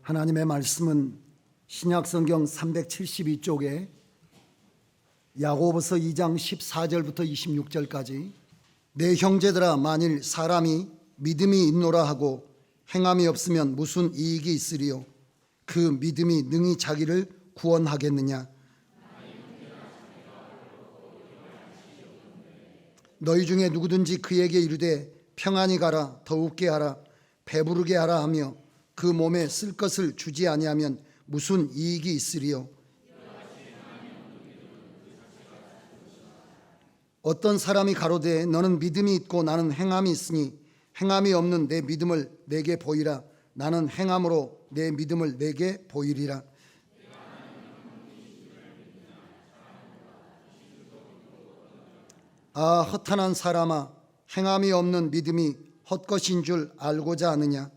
하나님의 말씀은 신약성경 372쪽에 야고보서 2장 14절부터 26절까지 내 형제들아 만일 사람이 믿음이 있노라 하고 행함이 없으면 무슨 이익이 있으리요 그 믿음이 능히 자기를 구원하겠느냐. 너희 중에 누구든지 그에게 이르되 평안히 가라 더욱게 하라 배부르게 하라 하며 그 몸에 쓸 것을 주지 아니하면 무슨 이익이 있으리요. 어떤 사람이 가로되 너는 믿음이 있고 나는 행함이 있으니 행함이 없는 내 믿음을 내게 보이라. 나는 행함으로 내 믿음을 내게 보이리라. 아 허탄한 사람아 행함이 없는 믿음이 헛것인 줄 알고자 하느냐.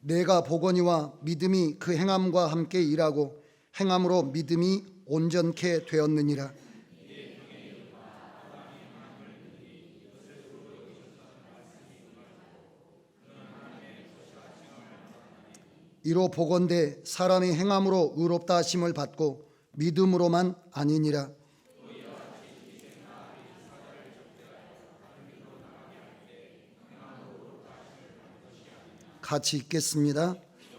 내가 보거니와 믿음이 그 행함과 함께 일하고 행함으로 믿음이 온전케 되었느니라. 이로 보건대 사람이 행함으로 의롭다 하심을 받고 믿음으로만 아니니라. 같이 읽겠습니다.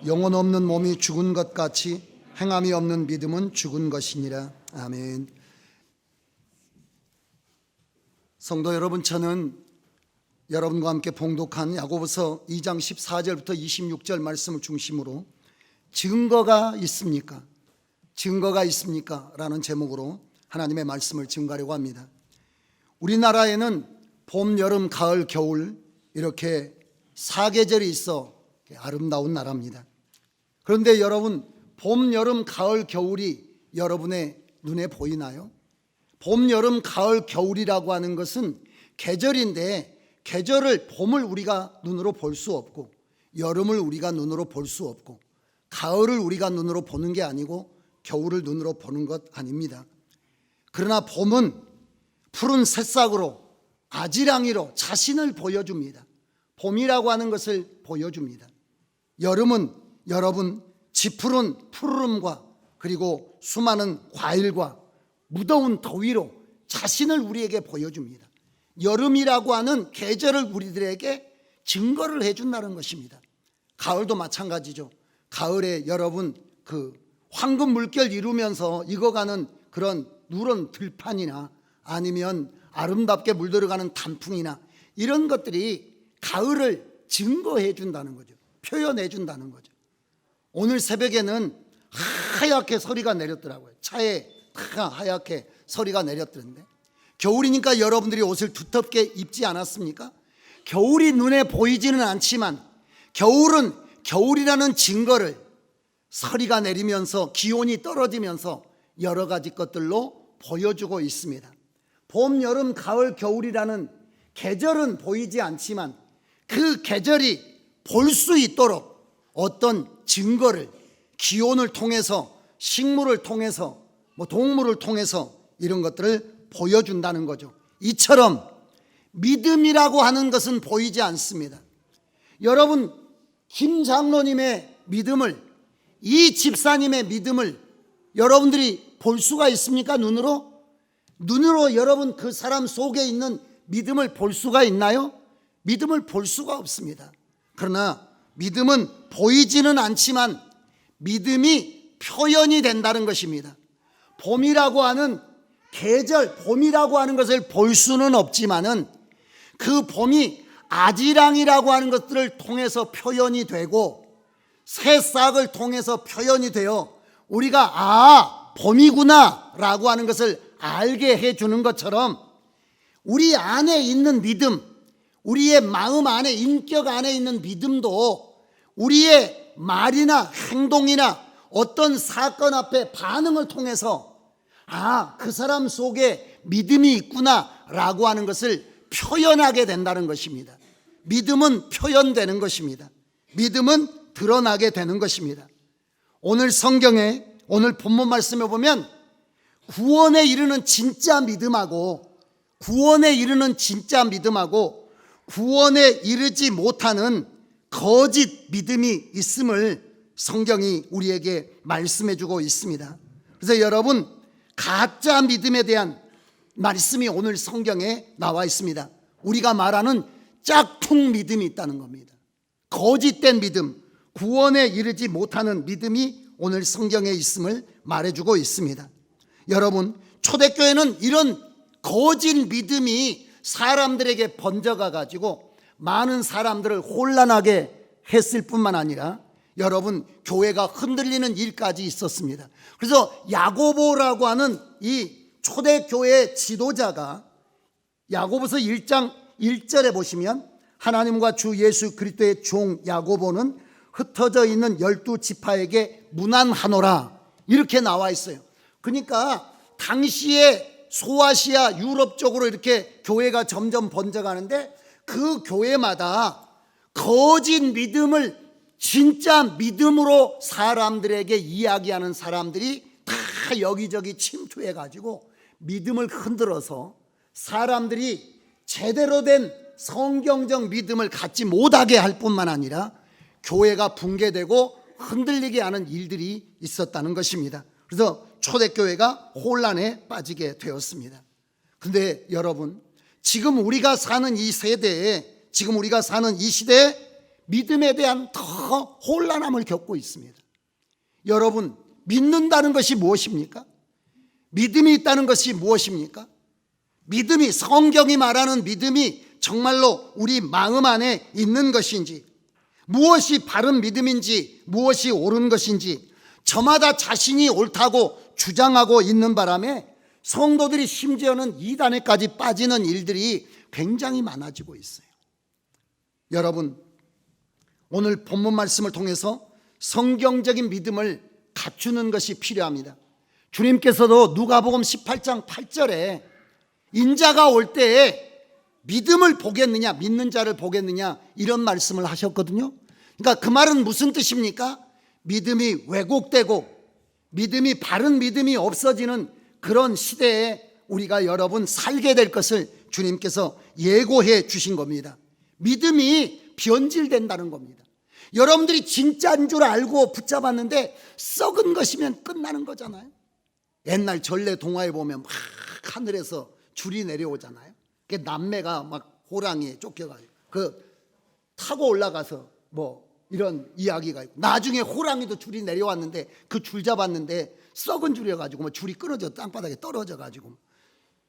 영혼 없는 몸이 죽은 것 같이 행함이 없는 믿음은 죽은 것이니라. 아멘. 성도 여러분, 저는 여러분과 함께 봉독한 야고보서 2장 14절부터 26절 말씀을 중심으로 증거가 있습니까? 증거가 있습니까? 라는 제목으로 하나님의 말씀을 증거하려고 합니다. 우리나라에는 봄, 여름, 가을, 겨울 이렇게 사계절이 있어 아름다운 나라입니다. 그런데 여러분, 봄, 여름, 가을, 겨울이 여러분의 눈에 보이나요? 봄, 여름, 가을, 겨울이라고 하는 것은 계절인데 계절을 봄을 우리가 눈으로 볼 수 없고 여름을 우리가 눈으로 볼 수 없고 가을을 우리가 눈으로 보는 게 아니고 겨울을 눈으로 보는 것 아닙니다. 그러나 봄은 푸른 새싹으로 아지랑이로 자신을 보여줍니다. 봄이라고 하는 것을 보여줍니다. 여름은 여러분 지푸른 푸르름과 그리고 수많은 과일과 무더운 더위로 자신을 우리에게 보여줍니다. 여름이라고 하는 계절을 우리들에게 증거를 해준다는 것입니다. 가을도 마찬가지죠. 가을에 여러분 그 황금 물결 이루면서 익어가는 그런 누런 들판이나 아니면 아름답게 물들어가는 단풍이나 이런 것들이 가을을 증거해 준다는 거죠. 표현해 준다는 거죠. 오늘 새벽에는 하얗게 서리가 내렸더라고요. 차에 하얗게 서리가 내렸던데 겨울이니까 여러분들이 옷을 두텁게 입지 않았습니까? 겨울이 눈에 보이지는 않지만 겨울은 겨울이라는 증거를 서리가 내리면서 기온이 떨어지면서 여러 가지 것들로 보여주고 있습니다. 봄, 여름, 가을, 겨울이라는 계절은 보이지 않지만 그 계절이 볼 수 있도록 어떤 증거를 기온을 통해서 식물을 통해서 동물을 통해서 이런 것들을 보여준다는 거죠. 이처럼 믿음이라고 하는 것은 보이지 않습니다. 여러분, 김 장로님의 믿음을, 이 집사님의 믿음을 여러분들이 볼 수가 있습니까? 눈으로? 눈으로 여러분 그 사람 속에 있는 믿음을 볼 수가 있나요? 믿음을 볼 수가 없습니다. 그러나 믿음은 보이지는 않지만 믿음이 표현이 된다는 것입니다. 봄이라고 하는 계절, 봄이라고 하는 것을 볼 수는 없지만은 그 봄이 아지랑이라고 하는 것들을 통해서 표현이 되고 새싹을 통해서 표현이 되어 우리가 봄이구나 라고 하는 것을 알게 해주는 것처럼 우리 안에 있는 믿음, 우리의 마음 안에, 인격 안에 있는 믿음도 우리의 말이나 행동이나 어떤 사건 앞에 반응을 통해서 그 사람 속에 믿음이 있구나 라고 하는 것을 표현하게 된다는 것입니다. 믿음은 표현되는 것입니다. 믿음은 드러나게 되는 것입니다. 오늘 성경에 오늘 본문 말씀에 보면 구원에 이르는 진짜 믿음하고 구원에 이르는 진짜 믿음하고 구원에 이르지 못하는 거짓 믿음이 있음을 성경이 우리에게 말씀해 주고 있습니다. 그래서 여러분, 가짜 믿음에 대한 말씀이 오늘 성경에 나와 있습니다. 우리가 말하는 짝퉁 믿음이 있다는 겁니다. 거짓된 믿음, 구원에 이르지 못하는 믿음이 오늘 성경에 있음을 말해주고 있습니다. 여러분, 초대교회는 이런 거짓 믿음이 사람들에게 번져가 가지고 많은 사람들을 혼란하게 했을 뿐만 아니라 여러분, 교회가 흔들리는 일까지 있었습니다. 그래서 야고보라고 하는 이 초대교회 지도자가 야고보서 1장 1절에 보시면 하나님과 주 예수 그리스도의 종 야고보는 흩어져 있는 12지파에게 문안하노라 이렇게 나와 있어요. 그러니까 당시에 소아시아 유럽 쪽으로 이렇게 교회가 점점 번져가는데 그 교회마다 거짓 믿음을 진짜 믿음으로 사람들에게 이야기하는 사람들이 다 여기저기 침투해 가지고 믿음을 흔들어서 사람들이 제대로 된 성경적 믿음을 갖지 못하게 할 뿐만 아니라 교회가 붕괴되고 흔들리게 하는 일들이 있었다는 것입니다. 그래서 초대교회가 혼란에 빠지게 되었습니다. 그런데 여러분, 지금 우리가 사는 이 세대에, 지금 우리가 사는 이 시대에 믿음에 대한 더 혼란함을 겪고 있습니다. 여러분, 믿는다는 것이 무엇입니까? 믿음이 있다는 것이 무엇입니까? 믿음이, 성경이 말하는 믿음이 정말로 우리 마음 안에 있는 것인지, 무엇이 바른 믿음인지, 무엇이 옳은 것인지 저마다 자신이 옳다고 주장하고 있는 바람에 성도들이 심지어는 이단에까지 빠지는 일들이 굉장히 많아지고 있어요. 여러분, 오늘 본문 말씀을 통해서 성경적인 믿음을 갖추는 것이 필요합니다. 주님께서도 누가복음 18장 8절에 인자가 올 때에 믿음을 보겠느냐, 믿는 자를 보겠느냐 이런 말씀을 하셨거든요. 그러니까 그 말은 무슨 뜻입니까? 믿음이 왜곡되고 믿음이, 바른 믿음이 없어지는 그런 시대에 우리가 여러분 살게 될 것을 주님께서 예고해 주신 겁니다. 믿음이 변질된다는 겁니다. 여러분들이 진짜인 줄 알고 붙잡았는데 썩은 것이면 끝나는 거잖아요. 옛날 전래 동화에 보면 막 하늘에서 줄이 내려오잖아요. 그게 남매가 막 호랑이에 쫓겨가지고 그 타고 올라가서 뭐 이런 이야기가 있고, 나중에 호랑이도 줄이 내려왔는데 그 줄 잡았는데 썩은 줄이어가지고 뭐 줄이 끊어져 땅바닥에 떨어져가지고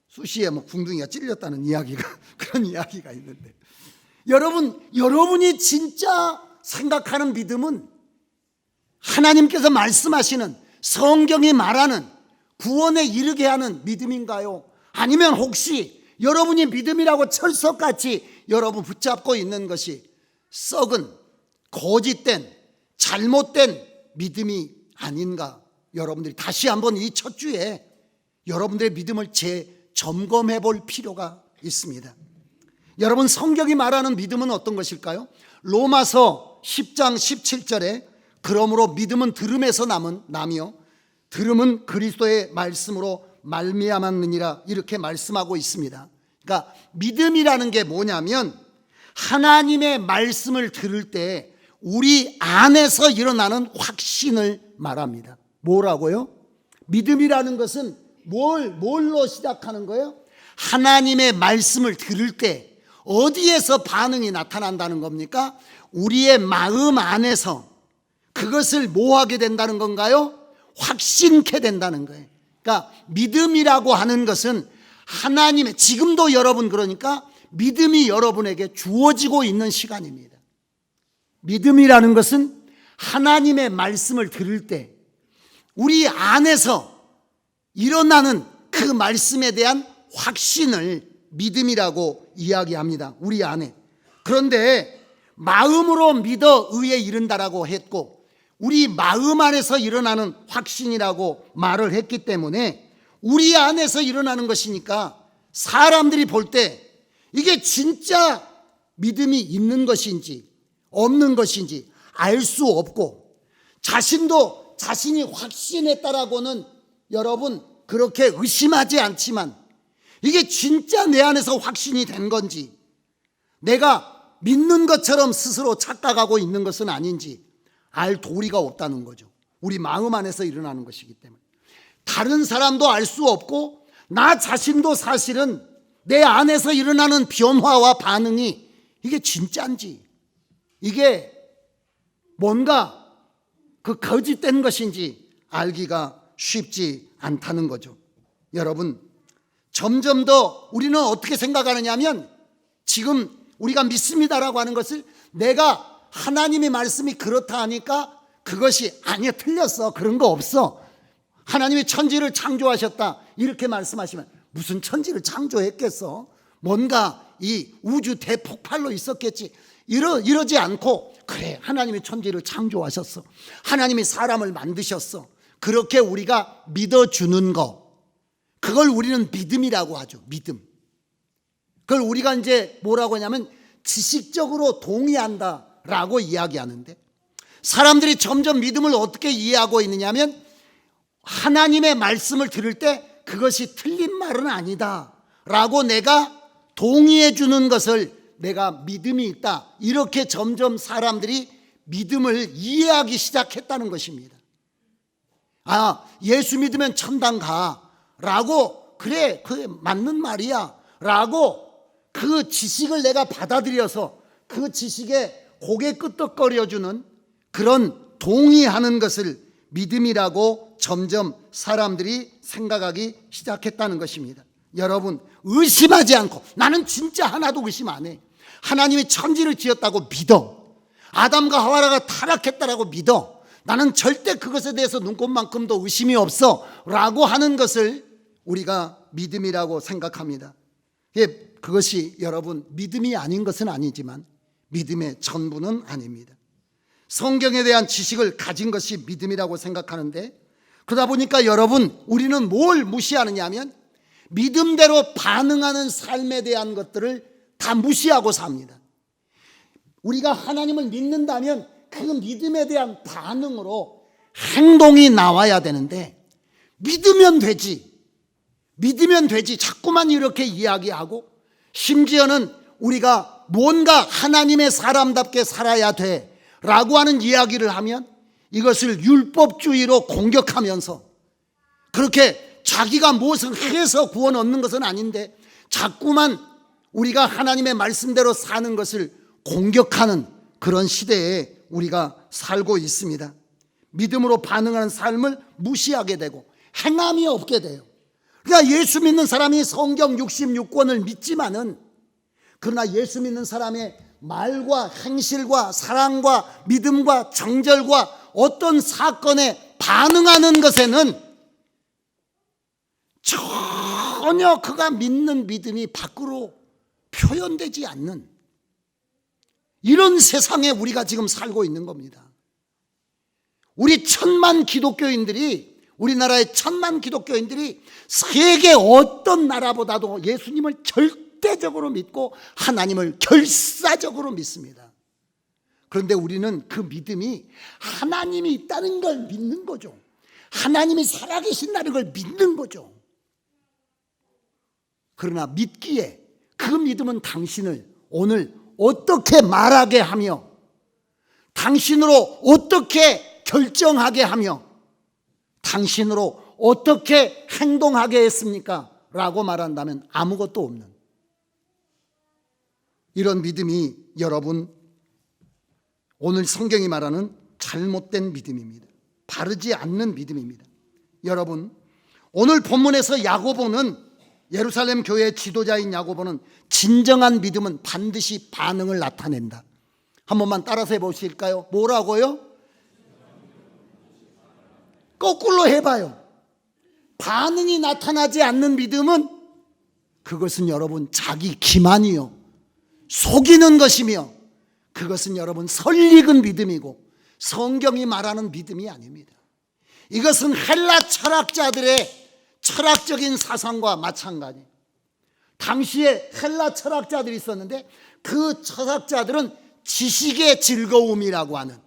수시에 뭐 궁둥이가 찔렸다는 이야기가 그런 이야기가 있는데, 여러분이 진짜 생각하는 믿음은 하나님께서 말씀하시는, 성경이 말하는 구원에 이르게 하는 믿음인가요? 아니면 혹시 여러분이 믿음이라고 철석같이 여러분 붙잡고 있는 것이 썩은, 거짓된, 잘못된 믿음이 아닌가? 여러분들이 다시 한번 이 첫 주에 여러분들의 믿음을 재점검해 볼 필요가 있습니다. 여러분, 성경이 말하는 믿음은 어떤 것일까요? 로마서 10장 17절에 그러므로 믿음은 들음에서 나며 들음은 그리스도의 말씀으로 말미암았느니라 이렇게 말씀하고 있습니다. 그러니까 믿음이라는 게 뭐냐면 하나님의 말씀을 들을 때 우리 안에서 일어나는 확신을 말합니다. 뭐라고요? 믿음이라는 것은 뭘로 시작하는 거예요? 하나님의 말씀을 들을 때 어디에서 반응이 나타난다는 겁니까? 우리의 마음 안에서 그것을 뭐 하게 된다는 건가요? 확신케 된다는 거예요. 그러니까 믿음이라고 하는 것은 하나님의, 지금도 여러분 그러니까 믿음이 여러분에게 주어지고 있는 시간입니다. 믿음이라는 것은 하나님의 말씀을 들을 때 우리 안에서 일어나는 그 말씀에 대한 확신을 믿음이라고 이야기합니다. 우리 안에. 그런데 마음으로 믿어 의에 이른다라고 했고 우리 마음 안에서 일어나는 확신이라고 말을 했기 때문에 우리 안에서 일어나는 것이니까 사람들이 볼 때 이게 진짜 믿음이 있는 것인지 없는 것인지 알 수 없고, 자신도 자신이 확신했다라고는 여러분 그렇게 의심하지 않지만 이게 진짜 내 안에서 확신이 된 건지, 내가 믿는 것처럼 스스로 착각하고 있는 것은 아닌지 알 도리가 없다는 거죠. 우리 마음 안에서 일어나는 것이기 때문에. 다른 사람도 알 수 없고 나 자신도 사실은 내 안에서 일어나는 변화와 반응이 이게 진짜인지, 이게 뭔가 그 거짓된 것인지 알기가 쉽지 않다는 거죠. 여러분, 점점 더 우리는 어떻게 생각하느냐 하면, 지금 우리가 믿습니다라고 하는 것을 내가 하나님의 말씀이 그렇다 하니까 그것이 아니야, 틀렸어, 그런 거 없어, 하나님이 천지를 창조하셨다 이렇게 말씀하시면 무슨 천지를 창조했겠어, 뭔가 이 우주 대폭발로 있었겠지, 이러지 않고 그래, 하나님이 천지를 창조하셨어, 하나님이 사람을 만드셨어, 그렇게 우리가 믿어주는 거, 그걸 우리는 믿음이라고 하죠. 믿음. 그걸 우리가 이제 뭐라고 하냐면 지식적으로 동의한다라고 이야기하는데, 사람들이 점점 믿음을 어떻게 이해하고 있느냐면, 하나님의 말씀을 들을 때 그것이 틀린 말은 아니다 라고 내가 동의해 주는 것을 내가 믿음이 있다, 이렇게 점점 사람들이 믿음을 이해하기 시작했다는 것입니다. 아, 예수 믿으면 천당 가 라고, 그래 그게 맞는 말이야 라고 그 지식을 내가 받아들여서 그 지식에 고개 끄덕거려주는 그런 동의하는 것을 믿음이라고 점점 사람들이 생각하기 시작했다는 것입니다. 여러분, 의심하지 않고, 나는 진짜 하나도 의심 안 해, 하나님이 천지를 지었다고 믿어, 아담과 하와가 타락했다라고 믿어, 나는 절대 그것에 대해서 눈꼽만큼도 의심이 없어 라고 하는 것을 우리가 믿음이라고 생각합니다. 그것이 여러분 믿음이 아닌 것은 아니지만 믿음의 전부는 아닙니다. 성경에 대한 지식을 가진 것이 믿음이라고 생각하는데, 그러다 보니까 여러분, 우리는 뭘 무시하느냐 하면 믿음대로 반응하는 삶에 대한 것들을 다 무시하고 삽니다. 우리가 하나님을 믿는다면 그 믿음에 대한 반응으로 행동이 나와야 되는데, 믿으면 되지 자꾸만 이렇게 이야기하고, 심지어는 우리가 뭔가 하나님의 사람답게 살아야 돼 라고 하는 이야기를 하면 이것을 율법주의로 공격하면서, 그렇게 자기가 무엇을 해서 구원 얻는 것은 아닌데 자꾸만 우리가 하나님의 말씀대로 사는 것을 공격하는 그런 시대에 우리가 살고 있습니다. 믿음으로 반응하는 삶을 무시하게 되고 행함이 없게 돼요. 그러니까 예수 믿는 사람이 성경 66권을 믿지만은, 그러나 예수 믿는 사람의 말과 행실과 사랑과 믿음과 정절과 어떤 사건에 반응하는 것에는 전혀 그가 믿는 믿음이 밖으로 표현되지 않는 이런 세상에 우리가 지금 살고 있는 겁니다. 우리 우리나라의 1,000만 기독교인들이 세계 어떤 나라보다도 예수님을 절대적으로 믿고 하나님을 결사적으로 믿습니다. 그런데 우리는 그 믿음이 하나님이 있다는 걸 믿는 거죠. 하나님이 살아계신다는 걸 믿는 거죠. 그러나 믿기에 그 믿음은 당신을 오늘 어떻게 말하게 하며, 당신으로 어떻게 결정하게 하며, 당신으로 어떻게 행동하게 했습니까? 라고 말한다면 아무것도 없는 이런 믿음이 여러분, 오늘 성경이 말하는 잘못된 믿음입니다. 바르지 않는 믿음입니다. 여러분, 오늘 본문에서 야고보는, 예루살렘 교회의 지도자인 야고보는 진정한 믿음은 반드시 반응을 나타낸다. 한 번만 따라서 해보실까요? 뭐라고요? 거꾸로 해봐요. 반응이 나타나지 않는 믿음은, 그것은 여러분 자기 기만이요, 속이는 것이며, 그것은 여러분 설익은 믿음이고 성경이 말하는 믿음이 아닙니다. 이것은 헬라 철학자들의 철학적인 사상과 마찬가지. 당시에 헬라 철학자들이 있었는데 그 철학자들은 지식의 즐거움이라고 하는,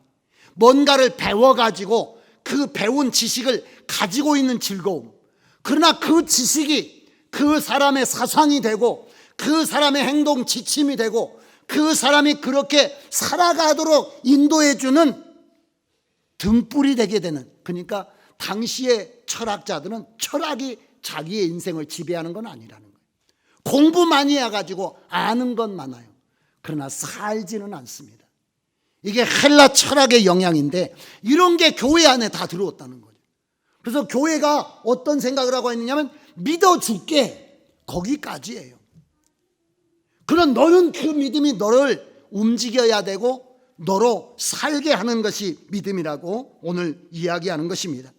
뭔가를 배워가지고 그 배운 지식을 가지고 있는 즐거움, 그러나 그 지식이 그 사람의 사상이 되고 그 사람의 행동 지침이 되고 그 사람이 그렇게 살아가도록 인도해 주는 등불이 되게 되는, 그러니까 당시의 철학자들은 철학이 자기의 인생을 지배하는 건 아니라는 거예요. 공부 많이 해가지고 아는 건 많아요. 그러나 살지는 않습니다. 이게 헬라 철학의 영향인데 이런 게 교회 안에 다 들어왔다는 거죠. 그래서 교회가 어떤 생각을 하고 있느냐면 믿어줄게, 거기까지예요. 그런 너는 그 믿음이 너를 움직여야 되고 너로 살게 하는 것이 믿음이라고 오늘 이야기하는 것입니다.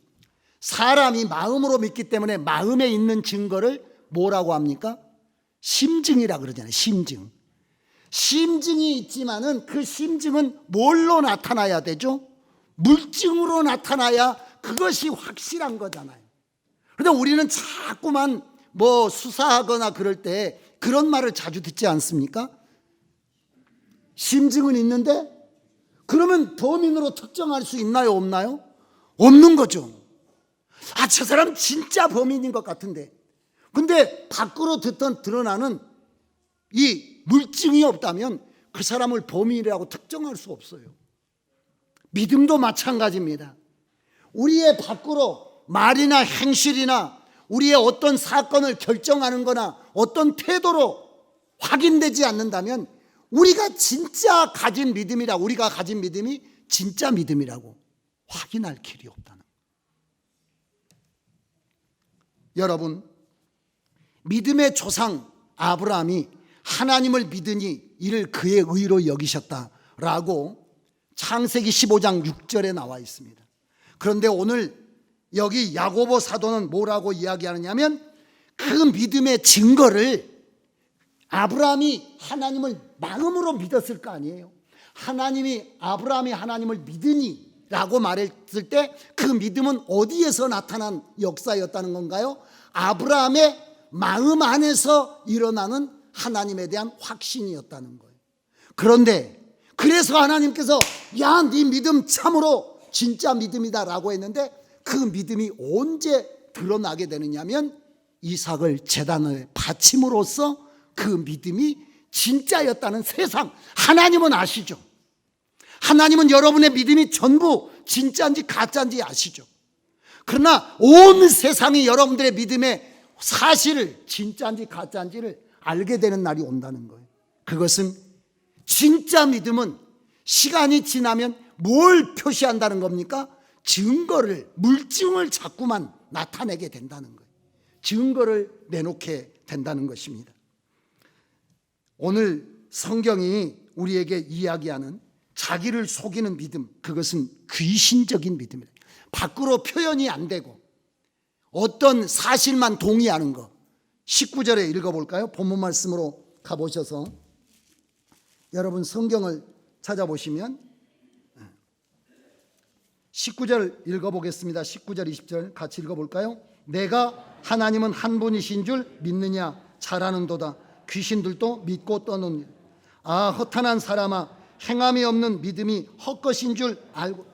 사람이 마음으로 믿기 때문에 마음에 있는 증거를 뭐라고 합니까? 심증이라 그러잖아요. 심증. 심증이 있지만은 그 심증은 뭘로 나타나야 되죠? 물증으로 나타나야 그것이 확실한 거잖아요. 그런데 우리는 자꾸만 뭐 수사하거나 그럴 때 그런 말을 자주 듣지 않습니까? 심증은 있는데 그러면 범인으로 특정할 수 있나요? 없나요? 없는 거죠. 아, 저 사람 진짜 범인인 것 같은데, 근데 밖으로 드러나는 이 물증이 없다면 그 사람을 범인이라고 특정할 수 없어요. 믿음도 마찬가지입니다. 우리의 밖으로 말이나 행실이나 우리의 어떤 사건을 결정하는 거나 어떤 태도로 확인되지 않는다면 우리가 진짜 가진 믿음이라, 우리가 가진 믿음이 진짜 믿음이라고 확인할 길이 없다는 거예요. 여러분, 믿음의 조상 아브라함이 하나님을 믿으니 이를 그의 의로 여기셨다라고 창세기 15장 6절에 나와 있습니다. 그런데 오늘 여기 야고보 사도는 뭐라고 이야기하느냐면 그 믿음의 증거를 아브라함이 하나님을 마음으로 믿었을 거 아니에요. 아브라함이 하나님을 믿으니 라고 말했을 때 그 믿음은 어디에서 나타난 역사였다는 건가요? 아브라함의 마음 안에서 일어나는 하나님에 대한 확신이었다는 거예요. 그런데 그래서 하나님께서 야, 네 믿음 참으로 진짜 믿음이다 라고 했는데 그 믿음이 언제 드러나게 되느냐면 이삭을 제단에 바침으로써 그 믿음이 진짜였다는 세상, 하나님은 아시죠? 하나님은 여러분의 믿음이 전부 진짜인지 가짜인지 아시죠? 그러나 온 세상이 여러분들의 믿음의 사실을 진짜인지 가짜인지를 알게 되는 날이 온다는 거예요. 그것은 진짜 믿음은 시간이 지나면 뭘 표시한다는 겁니까? 증거를, 물증을 자꾸만 나타내게 된다는 거예요. 증거를 내놓게 된다는 것입니다. 오늘 성경이 우리에게 이야기하는 자기를 속이는 믿음, 그것은 귀신적인 믿음이다. 밖으로 표현이 안 되고 어떤 사실만 동의하는 것. 19절에 읽어볼까요? 본문 말씀으로 가보셔서 여러분 성경을 찾아보시면 19절 읽어보겠습니다. 19절 20절 같이 읽어볼까요? 내가 하나님은 한 분이신 줄 믿느냐? 잘하는도다. 귀신들도 믿고 떠노니 아, 허탄한 사람아, 행함이 없는 믿음이 헛것인 줄 알고.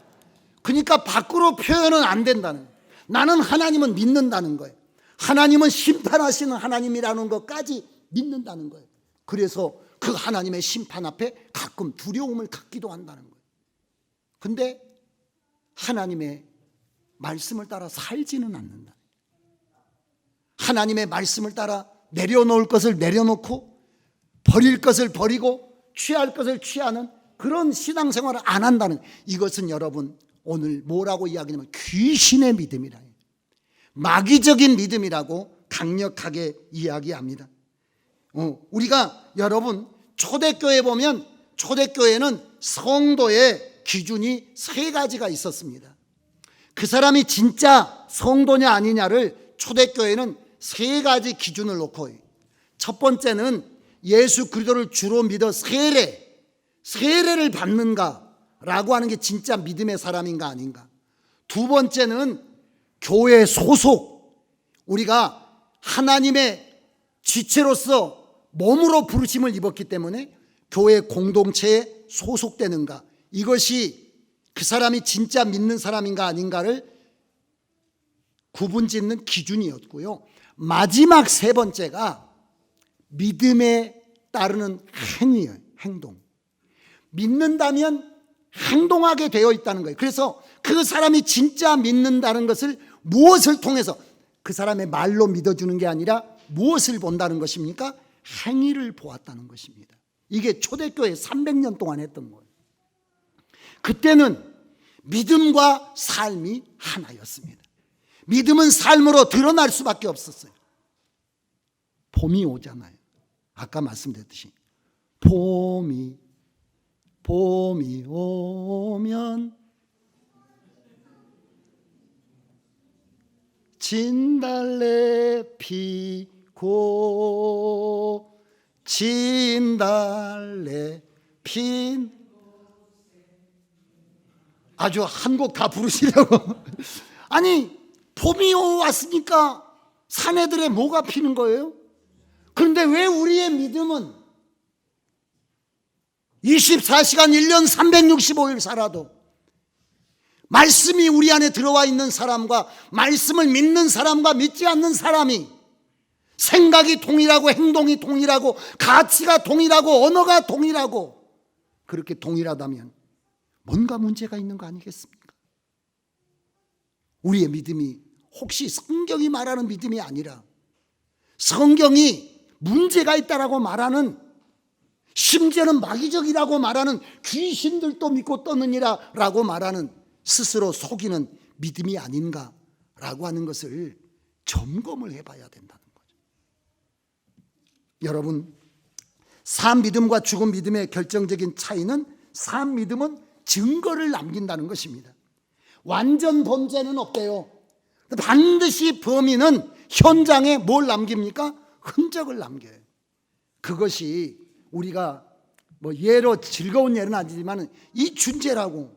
그러니까 밖으로 표현은 안 된다는 거예요. 나는 하나님은 믿는다는 거예요. 하나님은 심판하시는 하나님이라는 것까지 믿는다는 거예요. 그래서 그 하나님의 심판 앞에 가끔 두려움을 갖기도 한다는 거예요. 근데 하나님의 말씀을 따라 살지는 않는다. 하나님의 말씀을 따라 내려놓을 것을 내려놓고 버릴 것을 버리고 취할 것을 취하는 그런 신앙생활을 안 한다는, 이것은 여러분 오늘 뭐라고 이야기하냐면 귀신의 믿음이라, 마귀적인 믿음이라고 강력하게 이야기합니다. 우리가 여러분 초대교회 보면 초대교회는 성도의 기준이 세 가지가 있었습니다. 그 사람이 진짜 성도냐 아니냐를 초대교회는 세 가지 기준을 놓고, 첫 번째는 예수 그리스도를 주로 믿어 세례를 받는가라고 하는 게 진짜 믿음의 사람인가 아닌가. 두 번째는 교회 소속, 우리가 하나님의 지체로서 몸으로 부르심을 입었기 때문에 교회 공동체에 소속되는가, 이것이 그 사람이 진짜 믿는 사람인가 아닌가를 구분짓는 기준이었고요. 마지막 세 번째가 믿음에 따르는 행위예요. 행동. 믿는다면 행동하게 되어 있다는 거예요. 그래서 그 사람이 진짜 믿는다는 것을 무엇을 통해서, 그 사람의 말로 믿어주는 게 아니라 무엇을 본다는 것입니까? 행위를 보았다는 것입니다. 이게 초대교회 300년 동안 했던 거예요. 그때는 믿음과 삶이 하나였습니다. 믿음은 삶으로 드러날 수밖에 없었어요. 봄이 오잖아요. 아까 말씀드렸듯이 봄이 오면 진달래 피고 진달래 핀, 아주 한 곡 다 부르시려고. 아니 봄이 왔으니까 사내들의 뭐가 피는 거예요? 그런데 왜 우리의 믿음은 24시간 1년 365일 살아도 말씀이 우리 안에 들어와 있는 사람과 말씀을 믿는 사람과 믿지 않는 사람이 생각이 동일하고 행동이 동일하고 가치가 동일하고 언어가 동일하고 그렇게 동일하다면 뭔가 문제가 있는 거 아니겠습니까? 우리의 믿음이 혹시 성경이 말하는 믿음이 아니라 성경이 문제가 있다라고 말하는, 심지어는 마귀적이라고 말하는, 귀신들도 믿고 떠느니라 라고 말하는 스스로 속이는 믿음이 아닌가라고 하는 것을 점검을 해봐야 된다는 거죠. 여러분, 산 믿음과 죽은 믿음의 결정적인 차이는, 산 믿음은 증거를 남긴다는 것입니다. 완전 범죄는 없대요. 반드시 범인은 현장에 뭘 남깁니까? 흔적을 남겨요. 그것이 우리가 뭐 예로 즐거운 예는 아니지만 이춘재라고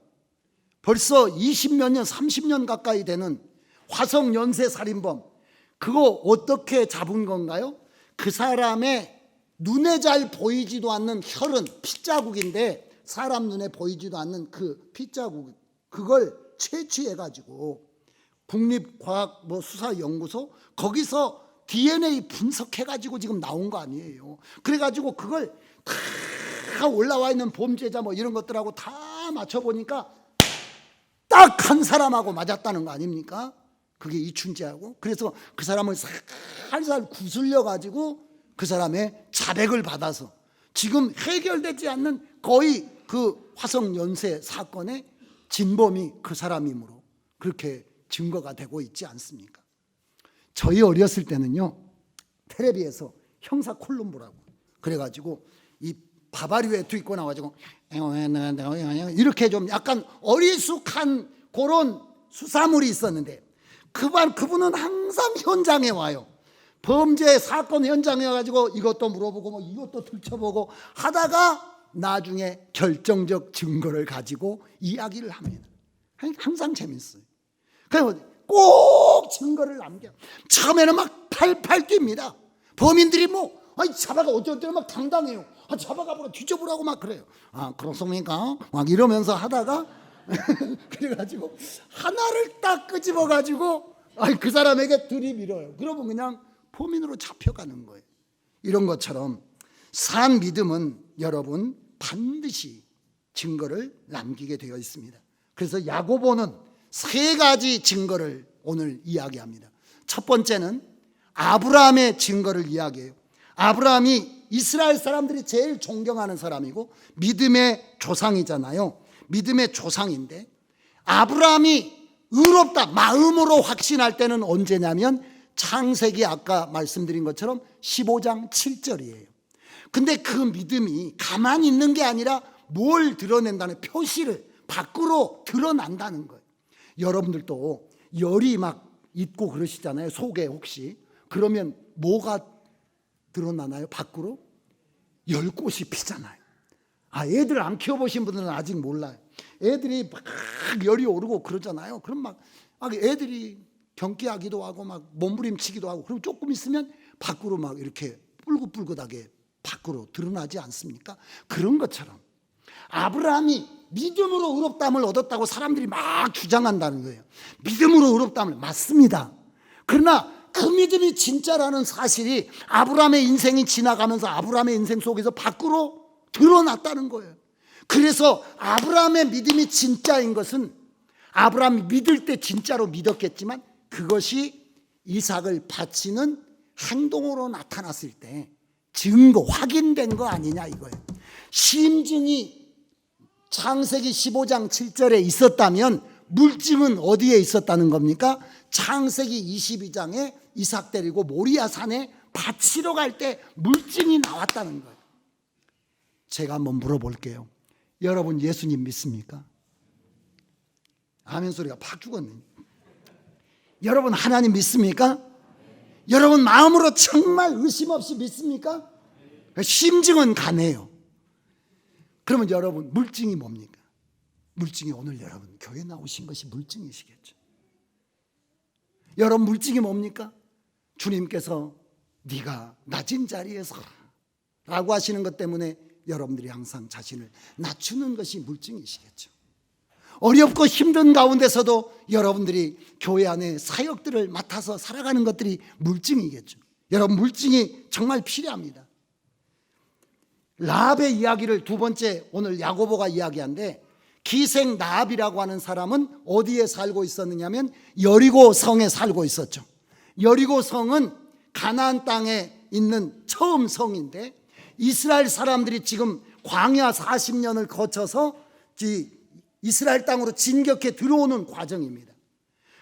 벌써 20몇 년 30년 가까이 되는 화성 연쇄 살인범, 그거 어떻게 잡은 건가요? 그 사람의 눈에 잘 보이지도 않는 혈흔, 핏자국인데 사람 눈에 보이지도 않는 그 핏자국, 그걸 채취해가지고 국립과학수사연구소 거기서 DNA 분석해가지고 지금 나온 거 아니에요. 그래가지고 그걸 다 올라와 있는 범죄자 뭐 이런 것들하고 다 맞춰보니까 딱 한 사람하고 맞았다는 거 아닙니까? 그게 이춘재하고. 그래서 그 사람을 살살 구슬려가지고 그 사람의 자백을 받아서 지금 해결되지 않는 거의 그 화성 연쇄 사건의 진범이 그 사람이므로 그렇게 증거가 되고 있지 않습니까? 저희 어렸을 때는요, 텔레비에서 형사 콜럼보라고 그래가지고 이 바바리 외투 입고 나와가지고 이렇게 좀 약간 어리숙한 그런 수사물이 있었는데 그분은 항상 현장에 와요. 범죄 사건 현장에 와가지고 이것도 물어보고 뭐 이것도 들춰보고 하다가 나중에 결정적 증거를 가지고 이야기를 합니다. 항상 재밌어요. 그래서 꼭 증거를 남겨. 처음에는 막 팔팔 뜁니다. 범인들이 뭐 잡아가 어쩔 때는 막 당당해요. 잡아가보라 뒤져보라고 막 그래요. 그렇습니까? 막 이러면서 하다가 그래가지고 하나를 딱 끄집어가지고 그 사람에게 들이밀어요. 그러면 그냥 범인으로 잡혀가는 거예요. 이런 것처럼 산 믿음은 여러분 반드시 증거를 남기게 되어 있습니다. 그래서 야고보는 세 가지 증거를 오늘 이야기합니다. 첫 번째는 아브라함의 증거를 이야기해요. 아브라함이 이스라엘 사람들이 제일 존경하는 사람이고 믿음의 조상이잖아요. 믿음의 조상인데 아브라함이 의롭다 마음으로 확신할 때는 언제냐면 창세기 아까 말씀드린 것처럼 15장 7절이에요. 근데 그 믿음이 가만히 있는 게 아니라 뭘 드러낸다는, 표시를 밖으로 드러난다는 거예요. 여러분들도 열이 막 있고 그러시잖아요. 속에 혹시. 그러면 뭐가 드러나나요? 밖으로? 열꽃이 피잖아요. 애들 안 키워보신 분들은 아직 몰라요. 애들이 막 열이 오르고 그러잖아요. 그럼 막 애들이 경기하기도 하고 막 몸부림치기도 하고, 그럼 조금 있으면 밖으로 막 이렇게 뿔긋뿔긋하게 밖으로 드러나지 않습니까? 그런 것처럼 아브라함이 믿음으로 의롭다함을 얻었다고 사람들이 막 주장한다는 거예요. 믿음으로 의롭다함을, 맞습니다. 그러나 그 믿음이 진짜라는 사실이 아브라함의 인생이 지나가면서 아브라함의 인생 속에서 밖으로 드러났다는 거예요. 그래서 아브라함의 믿음이 진짜인 것은 아브라함이 믿을 때 진짜로 믿었겠지만 그것이 이삭을 바치는 행동으로 나타났을 때 증거, 확인된 거 아니냐 이거예요. 심증이 창세기 15장 7절에 있었다면 물증은 어디에 있었다는 겁니까? 창세기 22장에 이삭 데리고 모리아 산에 바치러 갈 때 물증이 나왔다는 거예요. 제가 한번 물어볼게요. 여러분 예수님 믿습니까? 아멘 소리가 팍 죽었네. 여러분 하나님 믿습니까? 여러분 마음으로 정말 의심 없이 믿습니까? 심증은 가네요. 그러면 여러분 물증이 뭡니까? 물증이 오늘 여러분 교회 나오신 것이 물증이시겠죠. 여러분 물증이 뭡니까? 주님께서 네가 낮은 자리에 서라 라고 하시는 것 때문에 여러분들이 항상 자신을 낮추는 것이 물증이시겠죠. 어렵고 힘든 가운데서도 여러분들이 교회 안에 사역들을 맡아서 살아가는 것들이 물증이겠죠. 여러분 물증이 정말 필요합니다. 라합의 이야기를 두 번째 오늘 야고보가 이야기한데 기생 라합이라고 하는 사람은 어디에 살고 있었느냐면 여리고 성에 살고 있었죠. 여리고 성은 가나안 땅에 있는 처음 성인데 이스라엘 사람들이 지금 광야 40년을 거쳐서 이스라엘 땅으로 진격해 들어오는 과정입니다.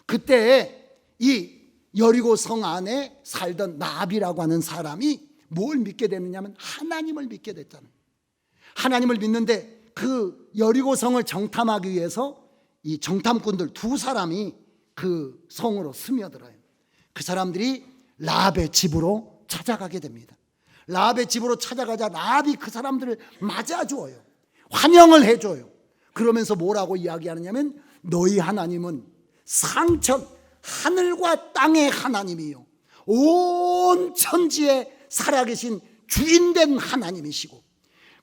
그때 이 여리고 성 안에 살던 라합이라고 하는 사람이 뭘 믿게 됐느냐면 하나님을 믿게 됐잖아요. 하나님을 믿는데 그 여리고 성을 정탐하기 위해서 이 정탐꾼들 두 사람이 그 성으로 스며들어요. 그 사람들이 라합의 집으로 찾아가게 됩니다. 라합의 집으로 찾아가자 라합이 그 사람들을 맞아줘요. 환영을 해줘요. 그러면서 뭐라고 이야기하느냐면 너희 하나님은 상천 하늘과 땅의 하나님이요 온 천지에 살아계신 주인된 하나님이시고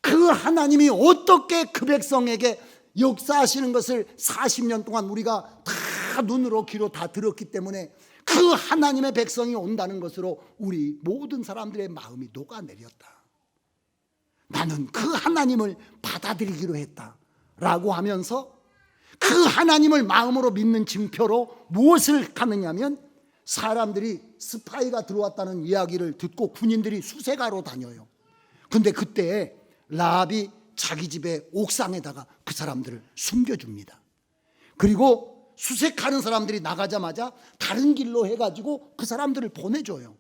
그 하나님이 어떻게 그 백성에게 역사하시는 것을 40년 동안 우리가 다 눈으로 귀로 다 들었기 때문에 그 하나님의 백성이 온다는 것으로 우리 모든 사람들의 마음이 녹아내렸다. 나는 그 하나님을 받아들이기로 했다 라고 하면서 그 하나님을 마음으로 믿는 증표로 무엇을 하느냐면 사람들이 스파이가 들어왔다는 이야기를 듣고 군인들이 수색하러 다녀요. 근데 그때 라합이 자기 집의 옥상에다가 그 사람들을 숨겨줍니다. 그리고 수색하는 사람들이 나가자마자 다른 길로 해가지고 그 사람들을 보내줘요.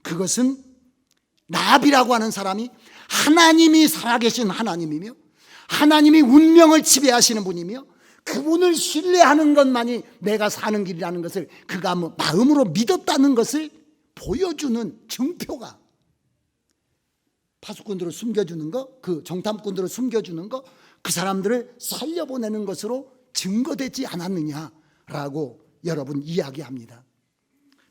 그것은 라합이라고 하는 사람이 하나님이 살아계신 하나님이며 하나님이 운명을 지배하시는 분이며 그분을 신뢰하는 것만이 내가 사는 길이라는 것을 그가 마음으로 믿었다는 것을 보여주는 증표가 파수꾼들을 숨겨주는 거, 그 정탐꾼들을 숨겨주는 거, 그 사람들을 살려보내는 것으로 증거되지 않았느냐라고 여러분 이야기합니다.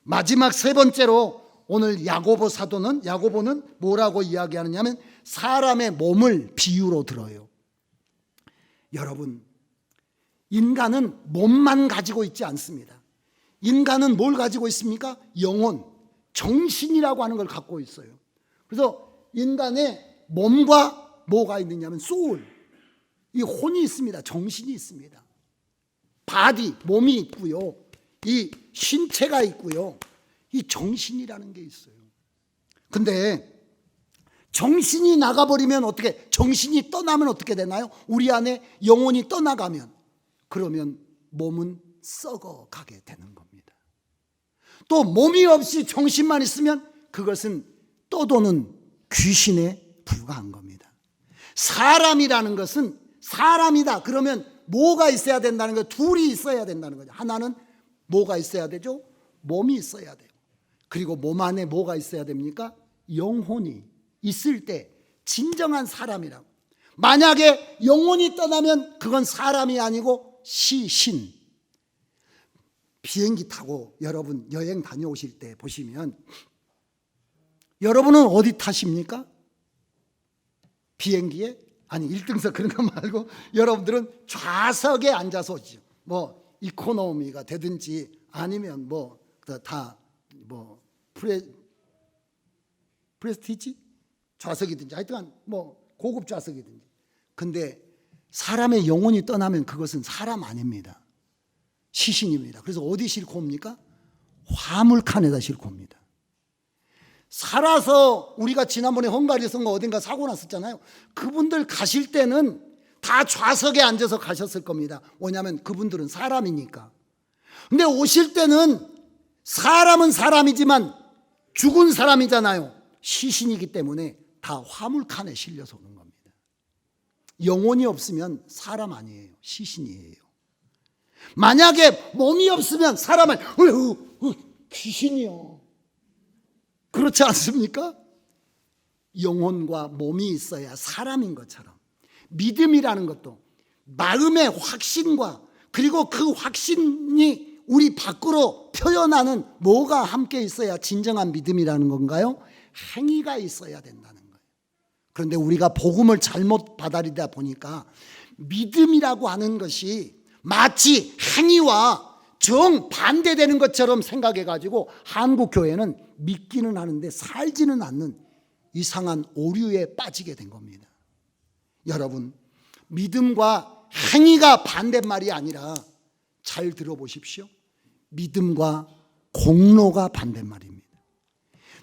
마지막 세 번째로 오늘 야고보는 뭐라고 이야기하느냐면 사람의 몸을 비유로 들어요. 여러분 인간은 몸만 가지고 있지 않습니다. 인간은 뭘 가지고 있습니까? 영혼, 정신이라고 하는 걸 갖고 있어요. 그래서 인간의 몸과 뭐가 있느냐면 소울, 이 혼이 있습니다. 정신이 있습니다. 바디, 몸이 있고요. 이 신체가 있고요. 이 정신이라는 게 있어요. 근데 정신이 나가버리면 어떻게, 정신이 떠나면 어떻게 되나요? 우리 안에 영혼이 떠나가면 그러면 몸은 썩어가게 되는 겁니다. 또 몸이 없이 정신만 있으면 그것은 떠도는 귀신에 불과한 겁니다. 사람이라는 것은 사람이다 그러면 뭐가 있어야 된다는 거예요? 둘이 있어야 된다는 거죠. 하나는 뭐가 있어야 되죠? 몸이 있어야 돼요. 그리고 몸 안에 뭐가 있어야 됩니까? 영혼이 있을 때 진정한 사람이라고. 만약에 영혼이 떠나면 그건 사람이 아니고 신. 비행기 타고 여러분 여행 다녀오실 때 보시면 여러분은 어디 타십니까? 비행기에? 아니 1등석 그런 거 말고 여러분들은 좌석에 앉아서 오죠. 뭐 이코노미가 되든지 아니면 뭐 다 뭐 프레스티지 좌석이든지 하여튼 뭐 고급 좌석이든지. 근데 사람의 영혼이 떠나면 그것은 사람 아닙니다. 시신입니다. 그래서 어디 싣고 옵니까? 화물칸에다 싣고 옵니다. 살아서 우리가 지난번에 헝가리 선거 어딘가 사고 났었잖아요. 그분들 가실 때는 다 좌석에 앉아서 가셨을 겁니다. 왜냐하면 그분들은 사람이니까. 근데 오실 때는 사람은 사람이지만 죽은 사람이잖아요. 시신이기 때문에 다 화물칸에 실려서 오는 겁니다. 영혼이 없으면 사람 아니에요. 시신이에요. 만약에 몸이 없으면 사람은 귀신이요. 그렇지 않습니까? 영혼과 몸이 있어야 사람인 것처럼 믿음이라는 것도 마음의 확신과 그리고 그 확신이 우리 밖으로 표현하는 뭐가 함께 있어야 진정한 믿음이라는 건가요? 행위가 있어야 된다는 거예요. 그런데 우리가 복음을 잘못 받아들이다 보니까 믿음이라고 하는 것이 마치 행위와 정반대되는 것처럼 생각해가지고 한국 교회는 믿기는 하는데 살지는 않는 이상한 오류에 빠지게 된 겁니다. 여러분, 믿음과 행위가 반대말이 아니라 잘 들어보십시오. 믿음과 공로가 반대말입니다.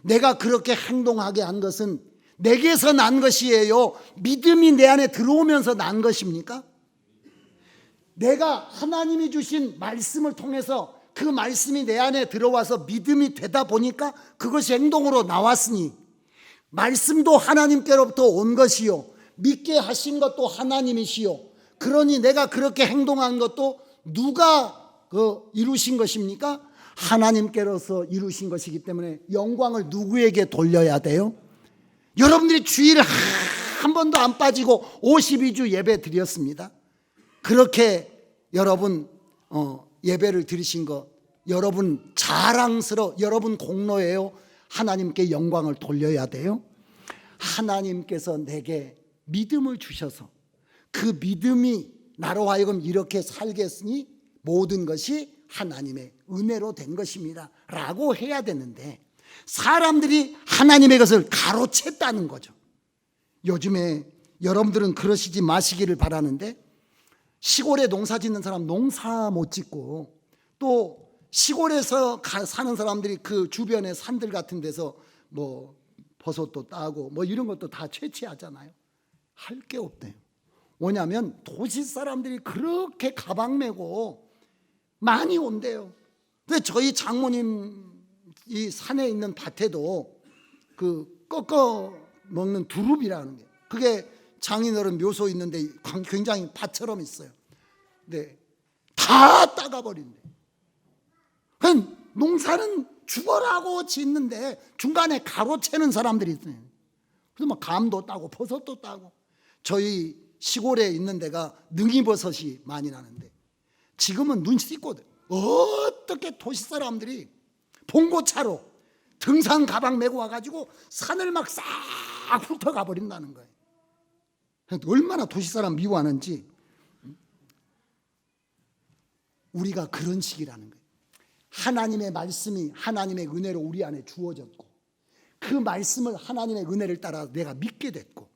내가 그렇게 행동하게 한 것은 내게서 난 것이에요? 믿음이 내 안에 들어오면서 난 것입니까? 내가 하나님이 주신 말씀을 통해서 그 말씀이 내 안에 들어와서 믿음이 되다 보니까 그것이 행동으로 나왔으니 말씀도 하나님께로부터 온 것이요 믿게 하신 것도 하나님이시요 그러니 내가 그렇게 행동한 것도 누가 이루신 것입니까? 하나님께로서 이루신 것이기 때문에 영광을 누구에게 돌려야 돼요? 여러분들이 주일 한 번도 안 빠지고 52주 예배 드렸습니다. 그렇게 여러분 예배를 드리신 거 여러분 자랑스러워, 여러분 공로예요? 하나님께 영광을 돌려야 돼요? 하나님께서 내게 믿음을 주셔서 그 믿음이 나로 하여금 이렇게 살게 했으니 모든 것이 하나님의 은혜로 된 것입니다 라고 해야 되는데 사람들이 하나님의 것을 가로챘다는 거죠. 요즘에 여러분들은 그러시지 마시기를 바라는데 시골에 농사 짓는 사람 농사 못 짓고 또 시골에서 사는 사람들이 그 주변의 산들 같은 데서 뭐 버섯도 따고 뭐 이런 것도 다 채취하잖아요. 할 게 없대요. 뭐냐면 도시 사람들이 그렇게 가방 메고 많이 온대요. 근데 저희 장모님 이 산에 있는 밭에도 그 꺾어 먹는 두릅이라는 게 그게 장인어른 묘소 있는데 굉장히 밭처럼 있어요. 근데 다 따가버린대. 그럼 농사는 죽어라고 짓는데 중간에 가로채는 사람들이 있어요. 그래서 막 감도 따고 버섯도 따고. 저희 시골에 있는 데가 능이버섯이 많이 나는데 지금은 눈 씻고 어떻게 도시 사람들이 봉고차로 등산 가방 메고 와가지고 산을 막 싹 훑어가 버린다는 거예요. 얼마나 도시 사람 미워하는지. 우리가 그런 식이라는 거예요. 하나님의 말씀이 하나님의 은혜로 우리 안에 주어졌고 그 말씀을 하나님의 은혜를 따라 내가 믿게 됐고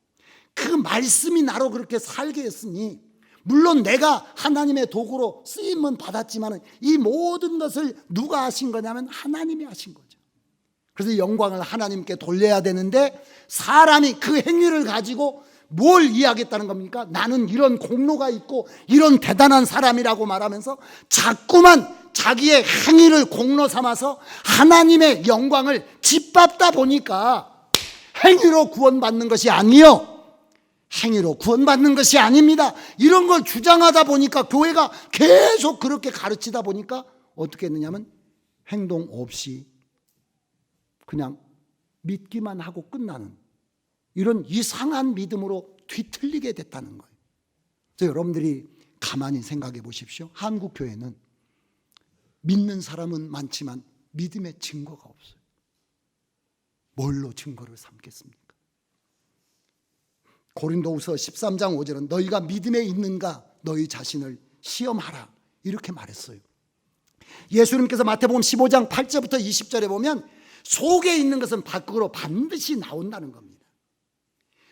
그 말씀이 나로 그렇게 살게 했으니 물론 내가 하나님의 도구로 쓰임은 받았지만 이 모든 것을 누가 하신 거냐면 하나님이 하신 거죠. 그래서 영광을 하나님께 돌려야 되는데 사람이 그 행위를 가지고 뭘 이야기했다는 겁니까? 나는 이런 공로가 있고 이런 대단한 사람이라고 말하면서 자꾸만 자기의 행위를 공로 삼아서 하나님의 영광을 짓밟다 보니까 행위로 구원받는 것이 아니요 행위로 구원받는 것이 아닙니다. 이런 걸 주장하다 보니까 교회가 계속 그렇게 가르치다 보니까 어떻게 했느냐면 행동 없이 그냥 믿기만 하고 끝나는 이런 이상한 믿음으로 뒤틀리게 됐다는 거예요. 그래서 여러분들이 가만히 생각해 보십시오. 한국 교회는 믿는 사람은 많지만 믿음의 증거가 없어요. 뭘로 증거를 삼겠습니까? 고린도후서 13장 5절은 너희가 믿음에 있는가 너희 자신을 시험하라 이렇게 말했어요. 예수님께서 마태복음 15장 8절부터 20절에 보면 속에 있는 것은 밖으로 반드시 나온다는 겁니다.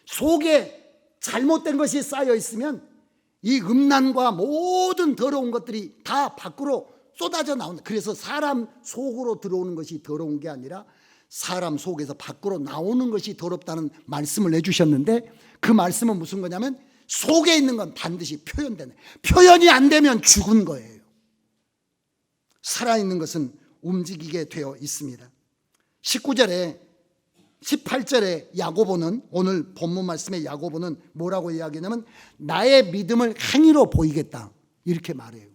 속에 잘못된 것이 쌓여 있으면 이 음란과 모든 더러운 것들이 다 밖으로 쏟아져 나온다. 그래서 사람 속으로 들어오는 것이 더러운 게 아니라 사람 속에서 밖으로 나오는 것이 더럽다는 말씀을 해주셨는데, 그 말씀은 무슨 거냐면 속에 있는 건 반드시 표현되네. 표현이 안 되면 죽은 거예요. 살아있는 것은 움직이게 되어 있습니다. 19절에 18절에 야고보는, 오늘 본문 말씀의 야고보는 뭐라고 이야기하냐면 나의 믿음을 행위로 보이겠다 이렇게 말해요.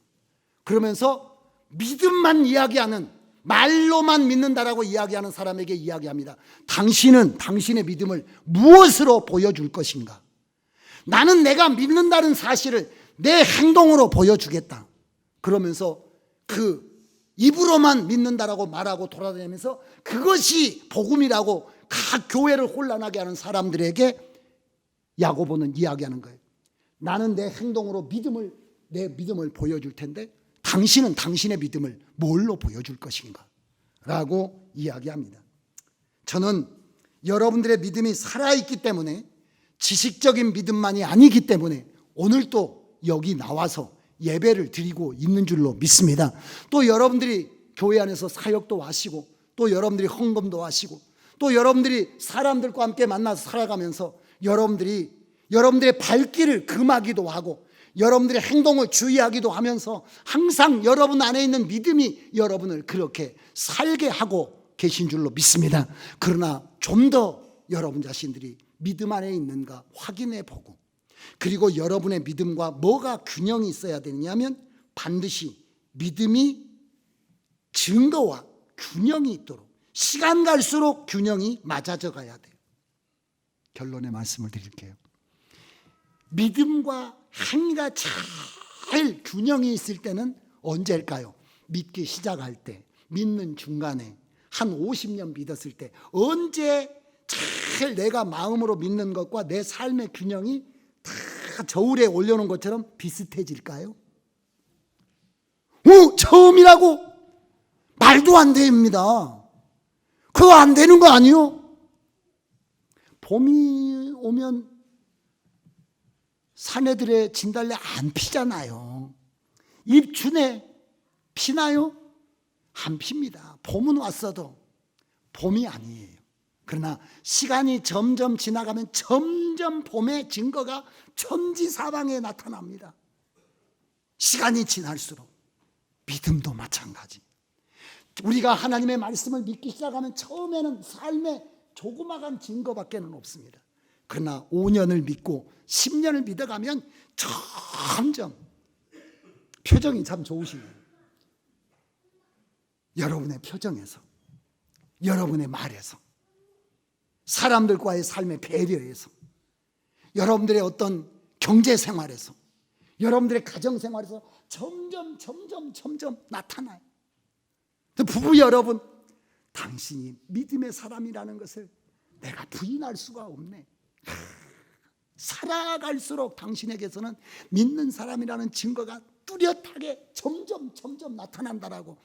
그러면서 믿음만 이야기하는, 말로만 믿는다라고 이야기하는 사람에게 이야기합니다. 당신은 당신의 믿음을 무엇으로 보여줄 것인가? 나는 내가 믿는다는 사실을 내 행동으로 보여주겠다. 그러면서 그 입으로만 믿는다라고 말하고 돌아다니면서 그것이 복음이라고 각 교회를 혼란하게 하는 사람들에게 야고보는 이야기하는 거예요. 나는 내 행동으로 내 믿음을 보여줄 텐데 당신은 당신의 믿음을 뭘로 보여줄 것인가? 라고 이야기합니다. 저는 여러분들의 믿음이 살아있기 때문에, 지식적인 믿음만이 아니기 때문에 오늘도 여기 나와서 예배를 드리고 있는 줄로 믿습니다. 또 여러분들이 교회 안에서 사역도 하시고, 또 여러분들이 헌금도 하시고, 또 여러분들이 사람들과 함께 만나서 살아가면서 여러분들의 발길을 금하기도 하고 여러분들의 행동을 주의하기도 하면서 항상 여러분 안에 있는 믿음이 여러분을 그렇게 살게 하고 계신 줄로 믿습니다. 그러나 좀 더 여러분 자신들이 믿음 안에 있는가 확인해 보고, 그리고 여러분의 믿음과 뭐가 균형이 있어야 되느냐면 반드시 믿음이 증거와 균형이 있도록 시간 갈수록 균형이 맞아져 가야 돼요. 결론의 말씀을 드릴게요. 믿음과 행위가 잘 균형이 있을 때는 언제일까요? 믿기 시작할 때, 믿는 중간에, 한 50년 믿었을 때, 언제 잘 내가 마음으로 믿는 것과 내 삶의 균형이 다 저울에 올려놓은 것처럼 비슷해질까요? 처음이라고? 말도 안 됩니다. 그거 안 되는 거 아니요? 봄이 오면 사내들의 진달래 안 피잖아요. 입춘에 피나요? 안 핍니다. 봄은 왔어도 봄이 아니에요. 그러나 시간이 점점 지나가면 점점 봄의 증거가 천지사방에 나타납니다. 시간이 지날수록 믿음도 마찬가지. 우리가 하나님의 말씀을 믿기 시작하면 처음에는 삶의 조그마한 증거밖에는 없습니다. 그러나 5년을 믿고 10년을 믿어가면 점점, 표정이 참 좋으시네요. 여러분의 표정에서, 여러분의 말에서, 사람들과의 삶의 배려에서, 여러분들의 어떤 경제생활에서, 여러분들의 가정생활에서 점점 나타나요. 부부 여러분, 당신이 믿음의 사람이라는 것을 내가 부인할 수가 없네. 살아갈수록 당신에게서는 믿는 사람이라는 증거가 뚜렷하게 점점 나타난다라고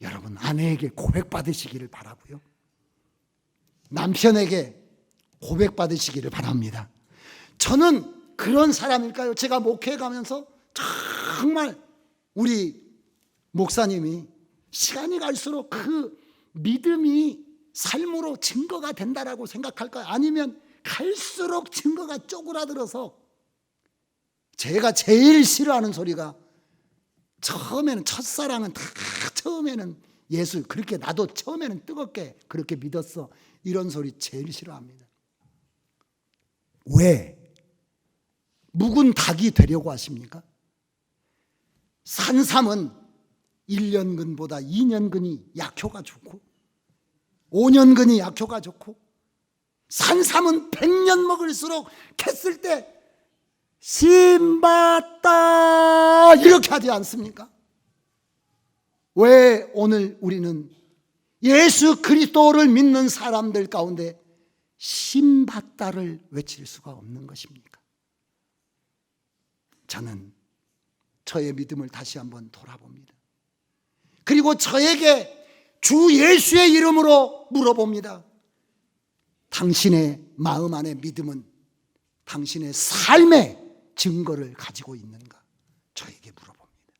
여러분 아내에게 고백받으시기를 바라고요. 남편에게 고백받으시기를 바랍니다. 저는 그런 사람일까요? 제가 목회에 가면서 정말 우리 목사님이 시간이 갈수록 그 믿음이 삶으로 증거가 된다라고 생각할까요? 아니면 갈수록 증거가 쪼그라들어서, 제가 제일 싫어하는 소리가, 처음에는 첫사랑은 다 처음에는 예수, 그렇게 나도 처음에는 뜨겁게 그렇게 믿었어, 이런 소리 제일 싫어합니다. 왜? 묵은 닭이 되려고 하십니까? 산삼은 1년근보다 2년근이 약효가 좋고 5년근이 약효가 좋고, 산삼은 100년 먹을수록 캤을 때 신봤다 이렇게 하지 않습니까? 왜 오늘 우리는 예수 그리스도를 믿는 사람들 가운데 신봤다를 외칠 수가 없는 것입니까? 저는 저의 믿음을 다시 한번 돌아봅니다. 그리고 저에게 주 예수의 이름으로 물어봅니다. 당신의 마음 안에 믿음은 당신의 삶의 증거를 가지고 있는가? 저에게 물어봅니다.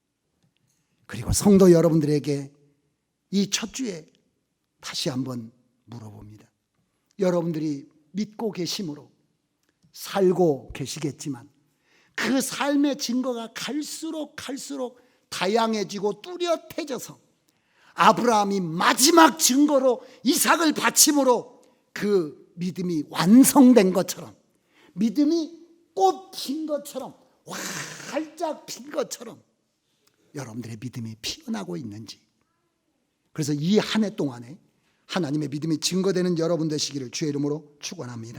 그리고 성도 여러분들에게 이 첫 주에 다시 한번 물어봅니다. 여러분들이 믿고 계심으로 살고 계시겠지만 그 삶의 증거가 갈수록 다양해지고 뚜렷해져서 아브라함이 마지막 증거로 이삭을 바침으로 그 믿음이 완성된 것처럼, 믿음이 꽃 핀 것처럼, 활짝 핀 것처럼 여러분들의 믿음이 피어나고 있는지, 그래서 이 한 해 동안에 하나님의 믿음이 증거되는 여러분 되시기를 주의 이름으로 축원합니다.